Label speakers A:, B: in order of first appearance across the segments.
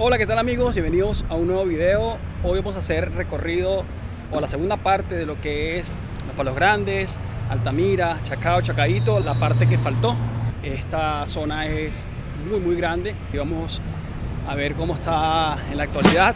A: Hola, ¿qué tal amigos? Bienvenidos a un nuevo video. Hoy vamos a hacer recorrido o la segunda parte de lo que es Los Palos Grandes, Altamira, Chacao, Chacaíto, la parte que faltó. Esta zona es muy grande y vamos a ver cómo está en la actualidad.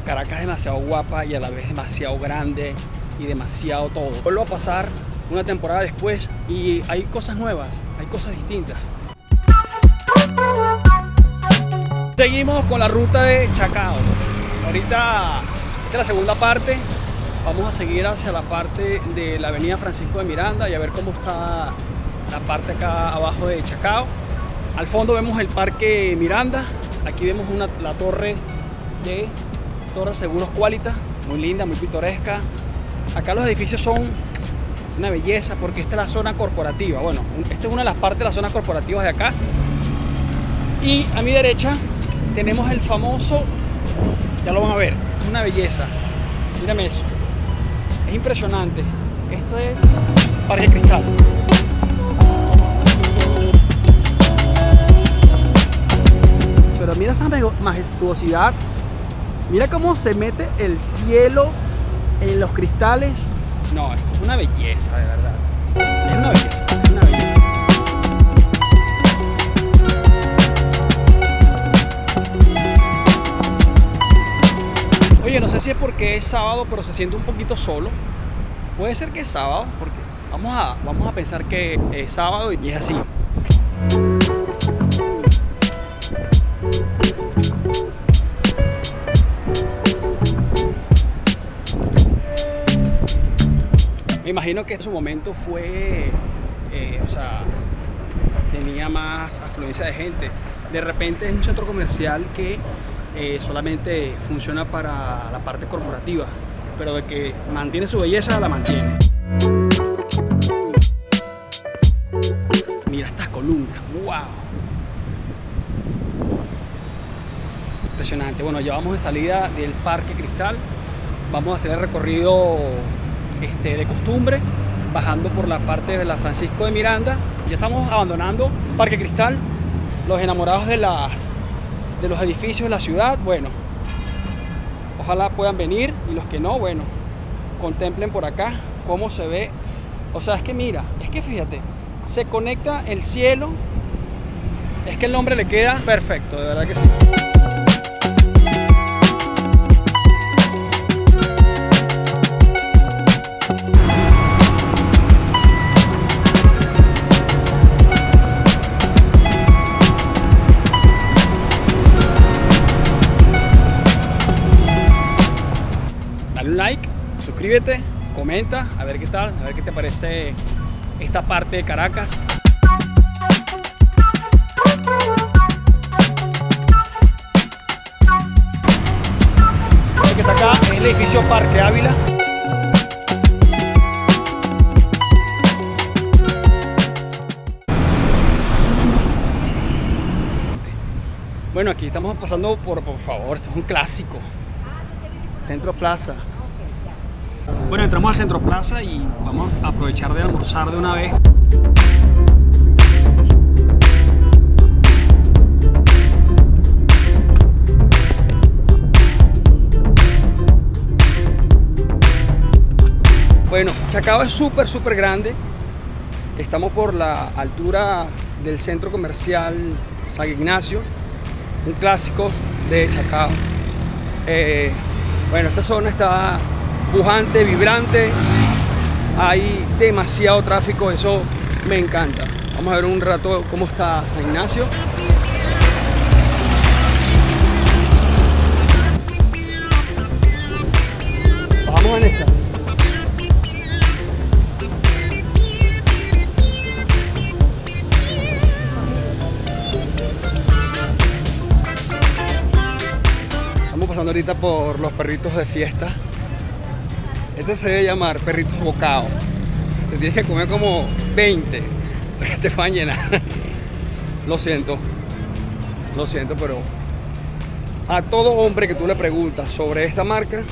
A: Caracas es demasiado guapa y a la vez demasiado grande y demasiado todo. Vuelvo a pasar una temporada después y hay cosas nuevas, hay cosas distintas. Seguimos con la ruta de Chacao. Ahorita esta es la segunda parte. Vamos a seguir hacia la parte de la avenida Francisco de Miranda y a ver cómo está la parte acá abajo de Chacao. Al fondo vemos el Parque Miranda. Aquí vemos la torre de Torre Seguros Qualitas, muy linda, muy pintoresca. Acá los edificios son una belleza porque esta es la zona corporativa. Bueno, esta es una de las partes de las zonas corporativas de acá. Y a mi derecha tenemos el famoso, ya lo van a ver, es una belleza. Mírame eso, es impresionante. Esto es Parque Cristal. Pero mira esa majestuosidad. Mira cómo se mete el cielo en los cristales. No, esto es una belleza, de verdad. Es una belleza, es una belleza. Oye, no sé si es porque es sábado, pero se siente un poquito solo. Puede ser que es sábado, porque vamos a pensar que es sábado y es así. Me imagino que en su momento fue, tenía más afluencia de gente. De repente es un centro comercial que solamente funciona para la parte corporativa, pero de que mantiene su belleza, la mantiene. Mira estas columnas, wow. Impresionante. Bueno, ya vamos de salida del Parque Cristal. Vamos a hacer el recorrido de costumbre, bajando por la parte de la Francisco de Miranda. Ya estamos abandonando Parque Cristal. Los enamorados de los edificios de la ciudad, bueno, ojalá puedan venir, y los que no, bueno, contemplen por acá cómo se ve. O sea, es que mira, es que fíjate, se conecta el cielo, es que el nombre le queda perfecto, de verdad que sí. Like, suscríbete, comenta, a ver qué tal, a ver qué te parece esta parte de Caracas. Lo que está acá es el edificio Parque Ávila. Bueno, aquí estamos pasando por favor, esto es un clásico. Centro Plaza. Bueno, entramos al Centro Plaza y vamos a aprovechar de almorzar de una vez. Bueno, Chacao es súper grande. Estamos por la altura del centro comercial San Ignacio, un clásico de Chacao. Bueno, esta zona está pujante, vibrante, hay demasiado tráfico, eso me encanta. Vamos a ver un rato cómo está San Ignacio. Vamos en esta. Pasando ahorita por los perritos de fiesta. Este se debe llamar perritos bocados. Te tienes que comer como 20 para que te puedan llenar. Lo siento, pero a todo hombre que tú le preguntas sobre esta marca,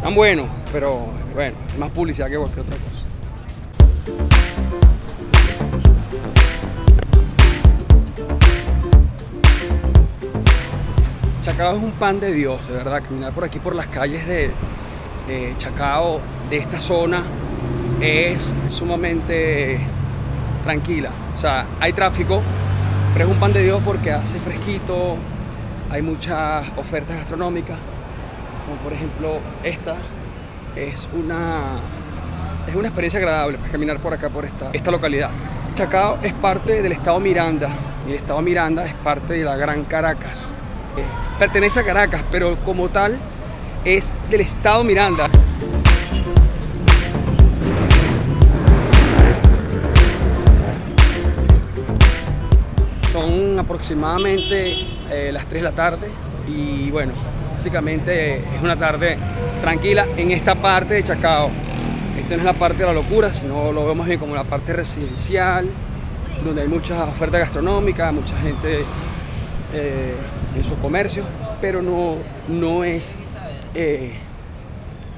A: Están buenos, pero bueno, es más publicidad que cualquier otra cosa. Chacao es un pan de Dios, de verdad. Caminar por aquí, por las calles de Chacao, de esta zona, es sumamente tranquila. O sea, hay tráfico, pero es un pan de Dios porque hace fresquito, hay muchas ofertas gastronómicas, como por ejemplo esta. Es una experiencia agradable para caminar por acá, por esta localidad. Chacao es parte del estado Miranda, y el estado Miranda es parte de la Gran Caracas. Pertenece a Caracas, pero como tal es del estado Miranda. Son aproximadamente las 3 de la tarde y bueno, básicamente es una tarde tranquila en esta parte de Chacao. Esta no es la parte de la locura, sino lo vemos bien como la parte residencial, donde hay muchas ofertas gastronómicas, mucha gente en sus comercios, pero no es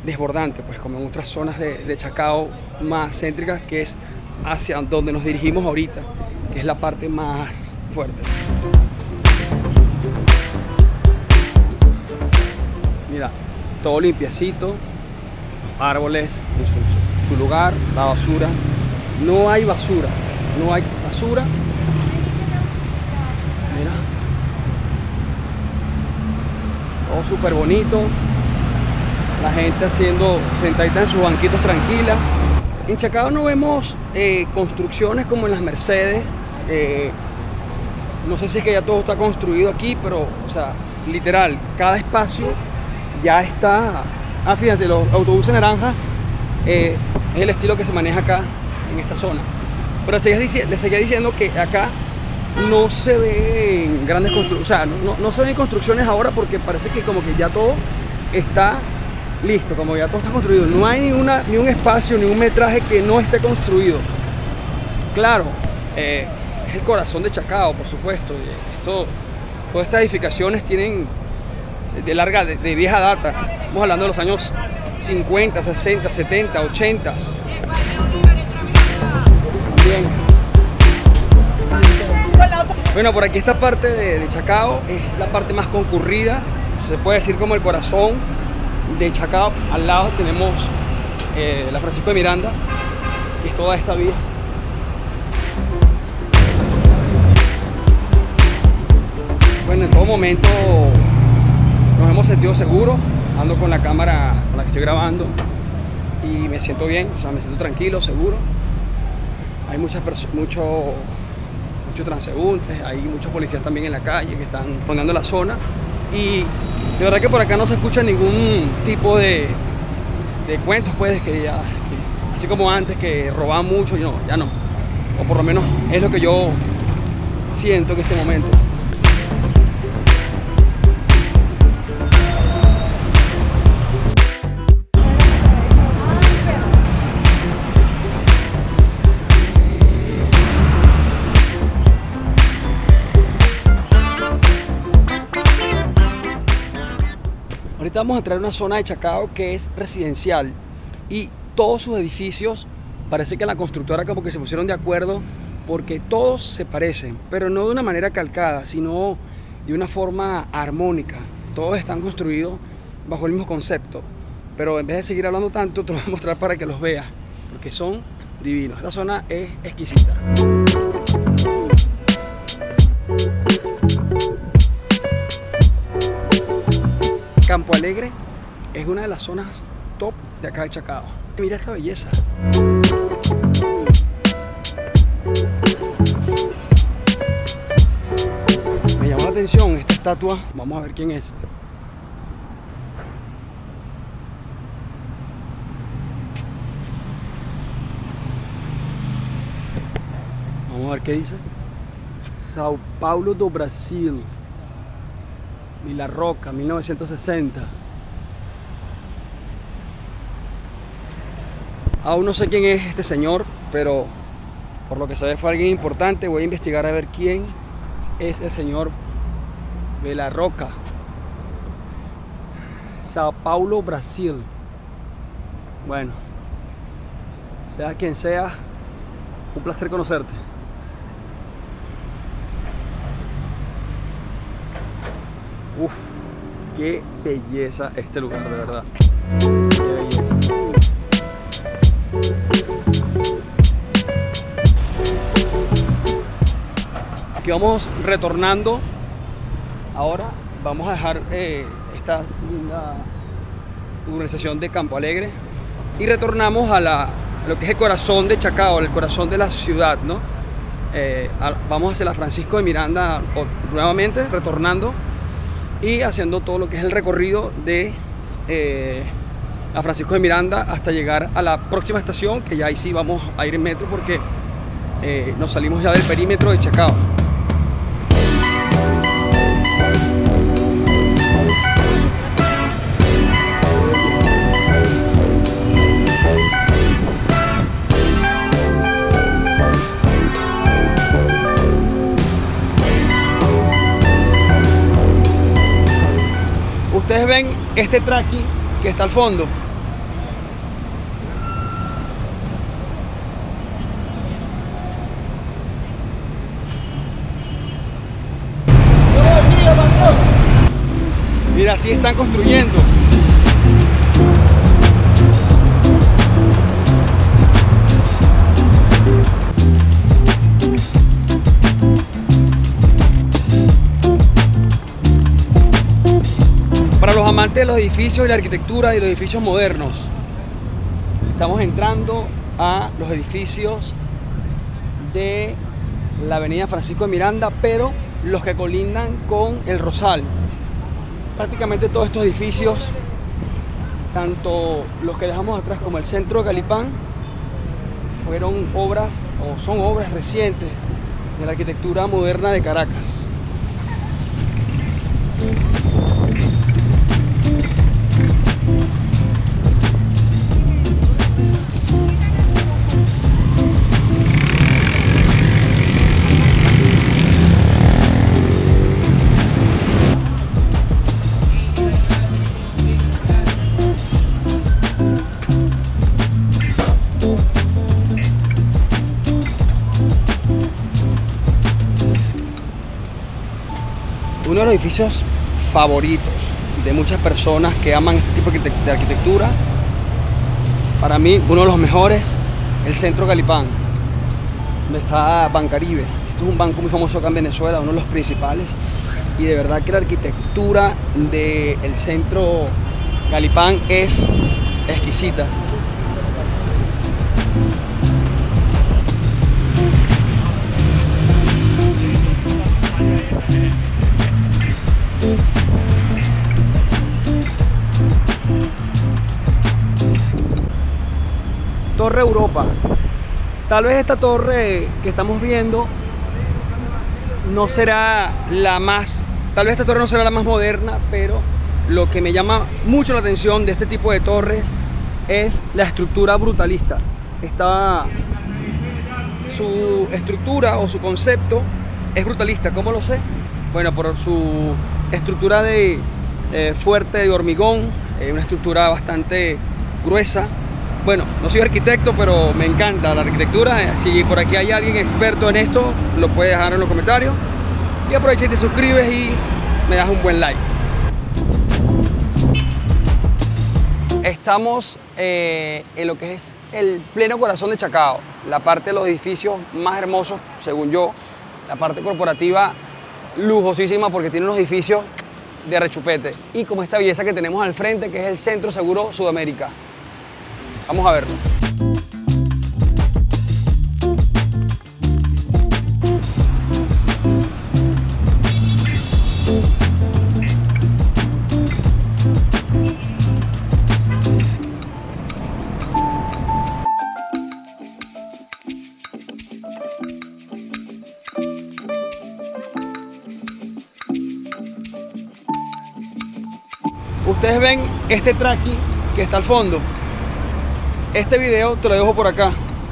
A: desbordante, pues como en otras zonas de Chacao más céntricas, que es hacia donde nos dirigimos ahorita, que es la parte más fuerte. Mira, todo limpiecito, árboles en su lugar, la basura. No hay basura, no hay basura. Mira, todo súper bonito. La gente sentadita en sus banquitos tranquila. En Chacao no vemos construcciones como en las Mercedes. No sé si es que ya todo está construido aquí, pero, o sea, literal, cada espacio ya está. Fíjense, los autobuses naranjas es el estilo que se maneja acá en esta zona. Pero les seguía diciendo que acá no se ven grandes construcciones, o sea, no se ven construcciones ahora porque parece que como que ya todo está listo, como ya todo está construido. No hay ni un espacio, ni un metraje que no esté construido. Claro, es el corazón de Chacao, por supuesto. Todas estas edificaciones tienen de vieja data. Estamos hablando de los años 50, 60, 70, 80. También. Bueno, por aquí esta parte de Chacao es la parte más concurrida, se puede decir como el corazón de Chacao. Al lado tenemos la Francisco de Miranda, que es toda esta vía. Bueno, en todo momento nos hemos sentido seguros. Ando con la cámara con la que estoy grabando y me siento bien, o sea, me siento tranquilo, seguro. Hay muchos transeúntes, hay muchos policías también en la calle que están rondando la zona y de verdad que por acá no se escucha ningún tipo de cuentos, pues, así como antes que robaban mucho, ya no, o por lo menos es lo que yo siento en este momento. Ahorita vamos a entrar a una zona de Chacao que es residencial y todos sus edificios parece que la constructora como que se pusieron de acuerdo porque todos se parecen, pero no de una manera calcada, sino de una forma armónica. Todos están construidos bajo el mismo concepto, pero en vez de seguir hablando tanto, te lo voy a mostrar para que los veas, porque son divinos. Esta zona es exquisita. Campo Alegre es una de las zonas top de acá de Chacao. Mira esta belleza. Me llamó la atención esta estatua. Vamos a ver quién es. Vamos a ver qué dice. Sao Paulo do Brasil. Vila Roca, 1960. Aún no sé quién es este señor, pero por lo que se ve fue alguien importante. Voy a investigar a ver quién es el señor Vila Roca. Sao Paulo, Brasil. Bueno, sea quien sea, un placer conocerte. Uf, qué belleza este lugar, de verdad. Qué belleza. Aquí vamos retornando. Ahora vamos a dejar esta linda urbanización de Campo Alegre y retornamos a lo que es el corazón de Chacao, el corazón de la ciudad, ¿no? Vamos hacia la Francisco de Miranda nuevamente, retornando y haciendo todo lo que es el recorrido de a Francisco de Miranda hasta llegar a la próxima estación, que ya ahí sí vamos a ir en metro porque nos salimos ya del perímetro de Chacao. Ustedes ven este traqui que está al fondo. Mira, así están construyendo. Para los amantes de los edificios y la arquitectura y los edificios modernos, estamos entrando a los edificios de la avenida Francisco de Miranda, pero los que colindan con el Rosal. Prácticamente todos estos edificios, tanto los que dejamos atrás como el centro de Galipán, fueron obras o son obras recientes de la arquitectura moderna de Caracas. Uno de los edificios favoritos de muchas personas que aman este tipo de arquitectura, para mí uno de los mejores, el Centro Galipán, donde está Bancaribe. Esto es un banco muy famoso acá en Venezuela, uno de los principales, y de verdad que la arquitectura del Centro Galipán es exquisita. Torre Europa. Tal vez esta torre que estamos viendo no será la más, tal vez esta torre no será la más moderna, pero lo que me llama mucho la atención de este tipo de torres es la estructura brutalista. Su estructura o su concepto es brutalista. ¿Cómo lo sé? Bueno, por su estructura de fuerte de hormigón, una estructura bastante gruesa. Bueno, no soy arquitecto, pero me encanta la arquitectura. Si por aquí hay alguien experto en esto, lo puede dejar en los comentarios. Y aprovecha y te suscribes y me das un buen like. Estamos en lo que es el pleno corazón de Chacao, la parte de los edificios más hermosos, según yo, la parte corporativa lujosísima porque tiene unos edificios de rechupete. Y como esta belleza que tenemos al frente, que es el Centro Seguro Sudamérica. Vamos a verlo. Ustedes ven este traqui que está al fondo. Este video te lo dejo por acá.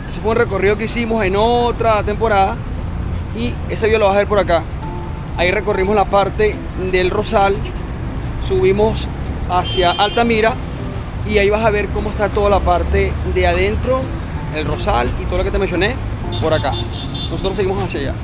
A: Ese fue un recorrido que hicimos en otra temporada y ese video lo vas a ver por acá. Ahí recorrimos la parte del Rosal, subimos hacia Altamira y ahí vas a ver cómo está toda la parte de adentro, el Rosal y todo lo que te mencioné por acá. Nosotros seguimos hacia allá.